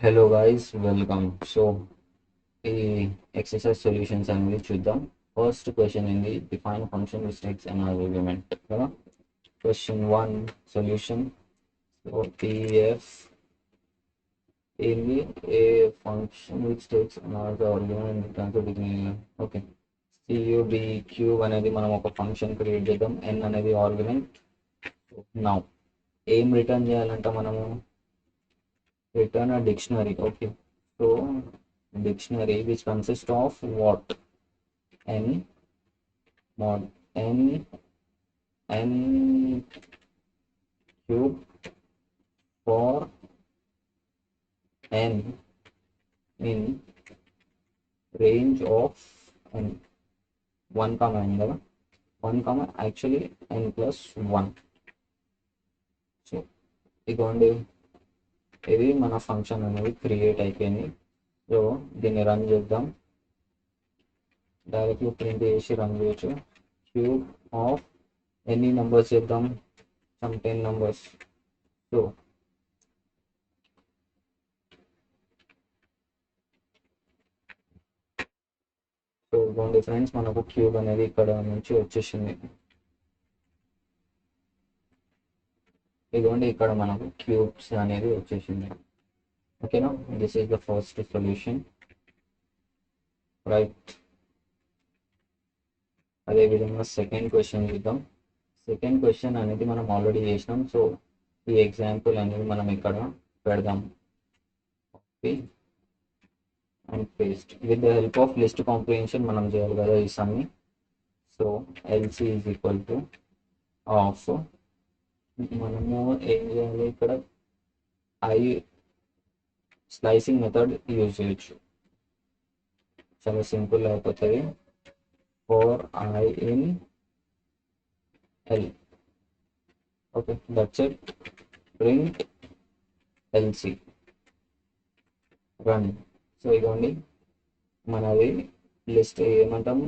Hello guys, welcome. So, the exercise solutions అనేది చూద్దాం. First question ఏంది? Define function which takes an argument. కదా? Question 1 solution. So, PF ఏంది? A function which takes another argument returns a beginning. Okay. CUB cube అనేది మనం ఒక function create చేద్దాం. N అనేది ఆర్గ్యుమెంట్. Now, ఏం రిటర్న్ చేయాలంట మనము? Return a dictionary. Okay. So, dictionary which consists of what? N mod n cube for n in range of n 1 comma n కదా 1 comma actually n plus 1. So ఇదిగోండి ఇది మన function అనేది create అయిపోయింది. So దీన్ని run చేద్దాం. Directly print చేసి run చేయొచ్చు. క్యూబ్ ఆఫ్ ఎన్ని నెంబర్స్ చేద్దాం, సమ్ 10 నెంబర్స్. సో ఇదిగోండి ఫ్రెండ్స్, మనకు క్యూబ్ అనేది ఇక్కడ నుంచి వచ్చేసింది. ఇదిగోండి ఇక్కడ మనకు క్యూబ్స్ అనేది వచ్చేసింది. ఓకేనా, this is the first solution, right. అదేవిధంగా సెకండ్ క్వశ్చన్ చూద్దాం. సెకండ్ క్వశ్చన్ అనేది మనం ఆల్రెడీ చేసినాం. సో ఈ ఎగ్జాంపుల్ అనేది మనం ఇక్కడ పెడదాం. Okay, and paste. With the help of list comprehension మనం చేయాలి కదా ఈ సమ్ని. So LC is equal to of, మనము ఏం చేయాలి ఇక్కడ, ఐ స్లైసింగ్ మెథడ్ యూజ్ చేయొచ్చు. చాలా సింపుల్ అయిపోతుంది. Four I in L. Okay, that's it. Print LC, run. So ఇదిగోండి మనది లిస్ట్ ఏమంటాం,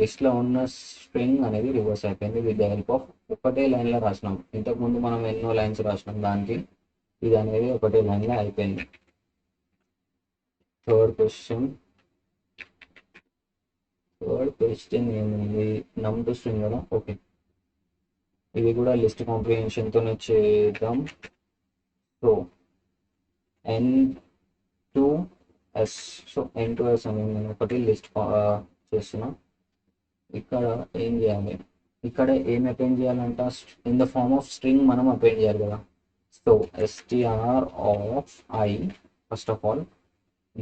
లిస్ట్లో ఉన్న స్ట్రింగ్ అనేది రివర్స్ అయిపోయింది విత్ ద హెల్ప్ ఆఫ్ ఒకటే లైన్లో రాసినాం. ఇంతకుముందు మనం ఎన్నో లైన్స్ రాసినాం, దానికి ఇది అనేది ఒకటే లైన్లో అయిపోయింది. థర్డ్ క్వశ్చన్ ఏముంది, నమ్ టు స్ట్రింగ్ కదా. ఓకే, ఇది కూడా లిస్ట్ కాంప్రిహెన్షన్తో చేద్దాం. So N to S. So N to S అనేది నేను ఒకటి లిస్ట్ చేస్తున్నాం. ఇక్కడ ఏం చేయాలి, ఇక్కడ ఏం అపెండ్ చేయాలంట, in the form of string మనం అపెండ్ చేయాలి కదా. So STR of I first of all,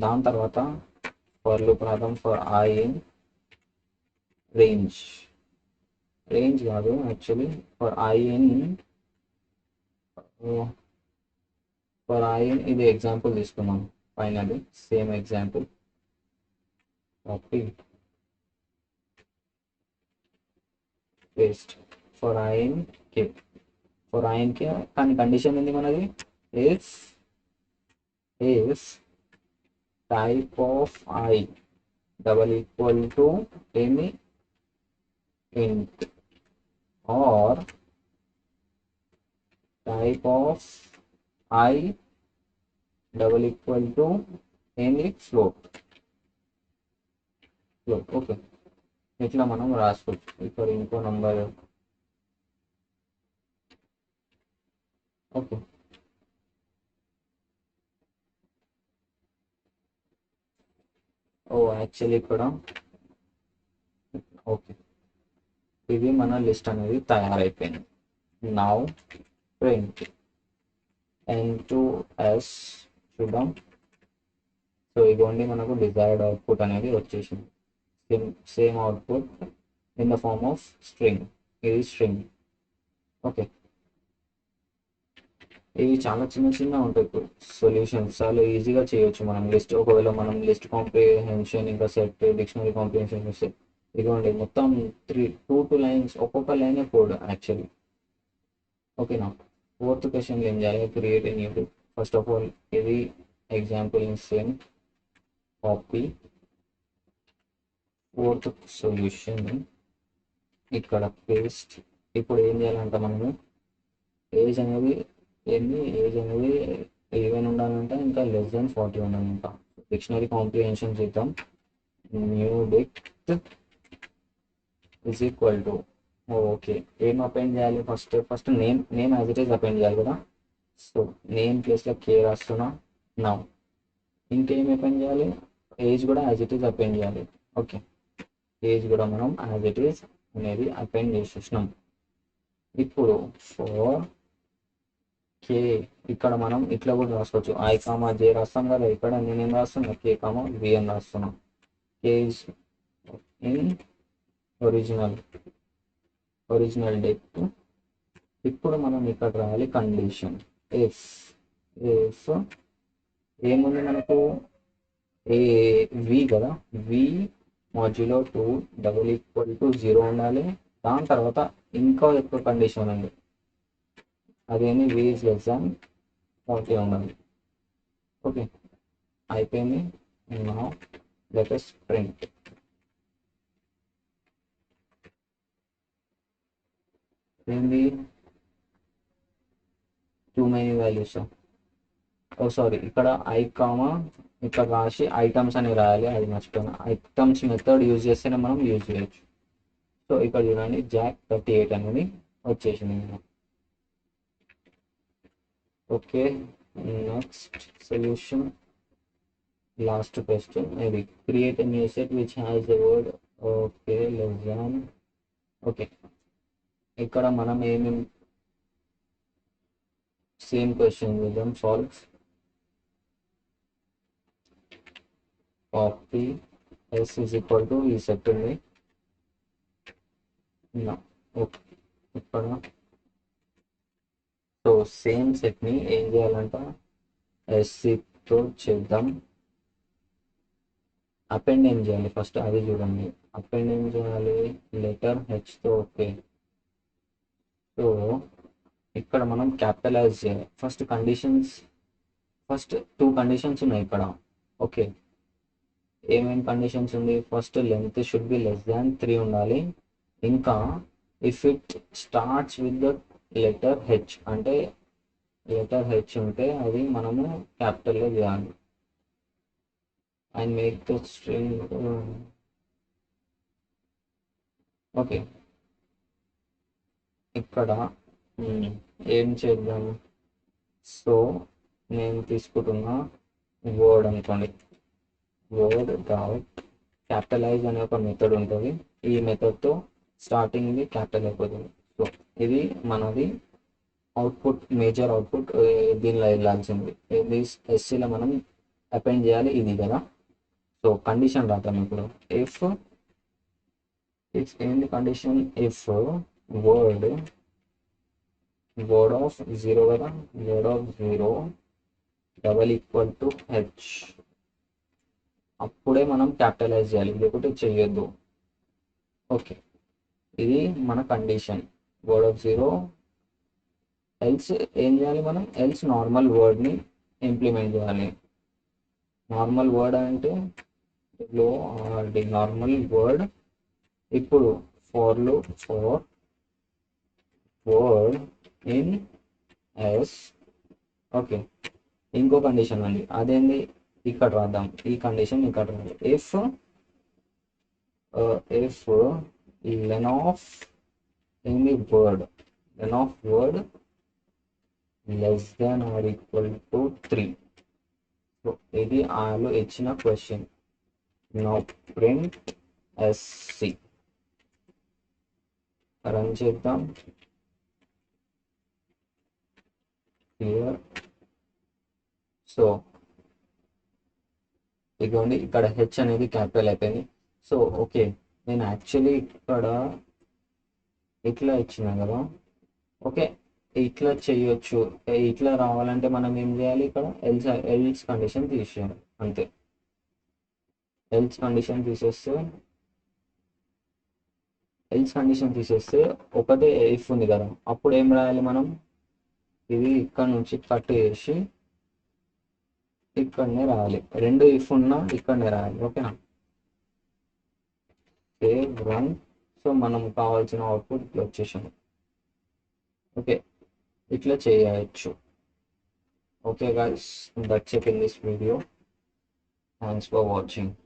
దాని తర్వాత ఫర్ లూప్ రాద్దాం. ఫర్ ఐ ఇన్ రేంజ్ కాదు యాక్చువల్లీ, ఫర్ ఐ ఇన్ ఇది ఎగ్జాంపుల్ తీసుకున్నాం. Finally same example, copy paste. For I in K, for I in K, కానీ condition ఉంది మనది, if type of I double equal to ఏమి, int, or type of I double equal to any float. Okay, ఇట్లా మనం రాసుకోవచ్చు. ఇక్కడ ఇంకో number. Okay, actually ఇక్కడ ఓకే, ఇది మన లిస్ట్ అనేది తయారైపోయింది. Now print N to S చూద్దాం. సో ఇదిగోండి మనకు డిజైర్డ్ అవుట్పుట్ అనేది వచ్చేసింది. Same output in the form of string. ఇది స్ట్రింగ్. ఓకే, ఇవి చాలా చిన్న ఉంటాయి సొల్యూషన్స్, చాలా ఈజీగా చేయొచ్చు మనం. లిస్ట్ ఒకవేళ మనం లిస్ట్ కాంప్రిహెన్షన్ ఇంకా సెట్ డిక్షనరీ కాంప్రిహెన్షన్ చేస్తే ఇదిగోండి మొత్తం 2 లైన్స్, ఒక్కొక్క లైన్ కోడ్ యాక్చువల్లీ. ఓకేనా. ఫోర్త్ క్వశ్చన్ ఏం చేయాలి, create a new. First of all ఇది example in same, copy. Fourth solution ఇక్కడ పేస్ట్. ఇప్పుడు ఏం చేయాలంటే మనము ఏజ్ అనేది ఈవెన్ ఉండాలంటే ఇంకా లెస్ దెన్ 40 ఉండాలంట. డిక్షనరీ కాంప్రిహెన్షన్ చేద్దాం. New డిక్ట్ is equal to, okay, ఏం అపెండ్ చేయాలి? First name as it is append చేయాలి కదా. సో నేమ్ ప్లేస్లో కే రాస్తున్నా. నౌ ఇంకేం అపెండ్ చేయాలి? ఏజ్ కూడా యాజ్ ఇట్ ఈస్ అపెండ్ చేయాలి. ఓకే, ఏజ్ కూడా మనం యాజ్ ఇట్ ఈస్ అనేది అపెండ్ చేసేసినాం. ఇప్పుడు ఫర్ కే ఇక్కడ మనం ఇట్లా కూడా రాసుకోవచ్చు, ఐ కామా జే రాస్తాం కదా. ఇక్కడ నేనేం రాస్తున్నా? కే కామా వి అని రాస్తున్నాం. కే ఇస్ ఇన్ ఒరిజినల్ డెప్త్. ఇప్పుడు మనం ఇక్కడ రాయాలి కండిషన్. ఇఫ్ ఇఫ్ ఏముంది మనకు? ఏ వి కదా, వి మాడ్యులో 2 డబుల్ ఈక్వల్ టు 0 ఉండాలి. దాని తర్వాత ఇంకా ఎక్కువ కండిషన్ ఉంది, అదేమి వి ఇస్ లెస్ దాన్ 40 ఉండాలి. ఓకే, అయిపోయింది. Now let us print. ఏంది? Too many values. Oh sorry, ఇక్కడ ఐ కామా ఇక్కడ రాసి ఐటమ్స్ అని రాయాలి, అది మర్చిపోయాను. ఐటమ్స్ మెథడ్ యూజ్ చేస్తేనే మనం యూజ్ చేయొచ్చు. సో ఇక్కడ చూడండి, జాక్ 38 అనేది వచ్చేసింది. Okay, next solution, last question. ఇది create a new set which has the word okay less than. Okay, ఇక్కడ మనం ఏమేమి సేమ్ క్వశ్చన్ చూద్దాం. Solve. Copy S is equal to ఈ సెట్ ఉంది. ఓకే, ఇక్కడ సో సేమ్ సెట్ని ఏం చేయాలంట? ఎస్సీతో చేద్దాం. అపెండ్ ఏం చేయాలి ఫస్ట్ అది చూడండి. అపెండ్ ఏం చేయాలి? లెటర్ హెచ్తో. ఓకే, సో ఇక్కడ మనం క్యాపిటలైజ్ చేయాలి. ఫస్ట్ కండిషన్స్, ఫస్ట్ 2 కండిషన్స్ ఉన్నాయి ఇక్కడ. ఓకే, ఏమేమి కండిషన్స్ ఉంది? First length should be less than 3 ఉండాలి. ఇంకా if it starts with the letter H, అంటే లెటర్ హెచ్ ఉంటే అది మనము క్యాపిటల్లో చేయాలి. And make the string. Okay, ఇక్కడ ఏం చేద్దాం? సో నేను తీసుకుంటున్న వర్డ్ అనుకోండి, వర్డ్ డాట్ క్యాపిటలైజ్ అనే ఒక మెథడ్ ఉంటుంది. ఈ మెథడ్తో స్టార్టింగ్ది క్యాపిటల్ అయిపోతుంది. సో ఇది మనది అవుట్పుట్, మేజర్ అవుట్పుట్ దీనిలో వెళ్ళాల్సింది. ఇది ఎస్సీలో మనం అపెండ్ చేయాలి, ఇది కదా. సో కండిషన్ రాద్దాం ఇప్పుడు. ఇఫ్ ఏంది కండిషన్? ఇఫ్ వర్డ్ ఆఫ్ 0 కదా, word of 0 double equal to H, అప్పుడే మనం క్యాపిటలైజ్ చేయాలి, లేకపోతే చెయ్యొద్దు. ఓకే, ఇది మన కండిషన్. వర్డ్ ఆఫ్ 0 ఎల్స్ ఏం చేయాలి మనం? ఎల్స్ నార్మల్ వర్డ్ని ఇంప్లిమెంట్ చేయాలి. నార్మల్ వర్డ్ అంటే నార్మల్ వర్డ్. ఇప్పుడు for loop for word in S. Okay, ఇంకో కండిషన్ ఉంది, అదేంది? ఇక్కడ రాద్దాం. ఈ కండిషన్ ఇక్కడ రాద్దాం. ఇఫ్ లెన్ ఆఫ్ ఏంది? Word, len of word less than or equal to 3. So ఇది ఆలో ఇచ్చిన question. Now print S C. Run చేద్దాం. హియర్ సో ఇదిగోండి, ఇక్కడ హెచ్ అనేది క్యాపిటల్ అయిపోయింది. సో ఓకే, నేను యాక్చువల్లీ ఇక్కడ ఇట్లా ఇచ్చిన కదా. ఓకే, ఇట్లా చేయొచ్చు. ఇట్లా రావాలంటే మనం ఏం చేయాలి? ఇక్కడ ఎల్స్ కండిషన్ తీసేయాలి, అంతే. ఎల్స్ కండిషన్ తీసేస్తే ఒకటే ఇఫ్ ఉంది కదా, అప్పుడు ఏం రాయాలి మనం? ఇది ఇక్కడ నుంచి కట్ చేసి ఇక్కడనే రాయాలి. రెండు ఇఫ్ ఉన్నా ఇక్కడనే రాయాలి. ఓకేనా? Save, run. సో మనం కావాల్సిన అవుట్పుట్ ఇట్లా వచ్చేసాము. ఓకే, ఇట్లా చేయవచ్చు. Okay guys, that's it in this video. Thanks for watching.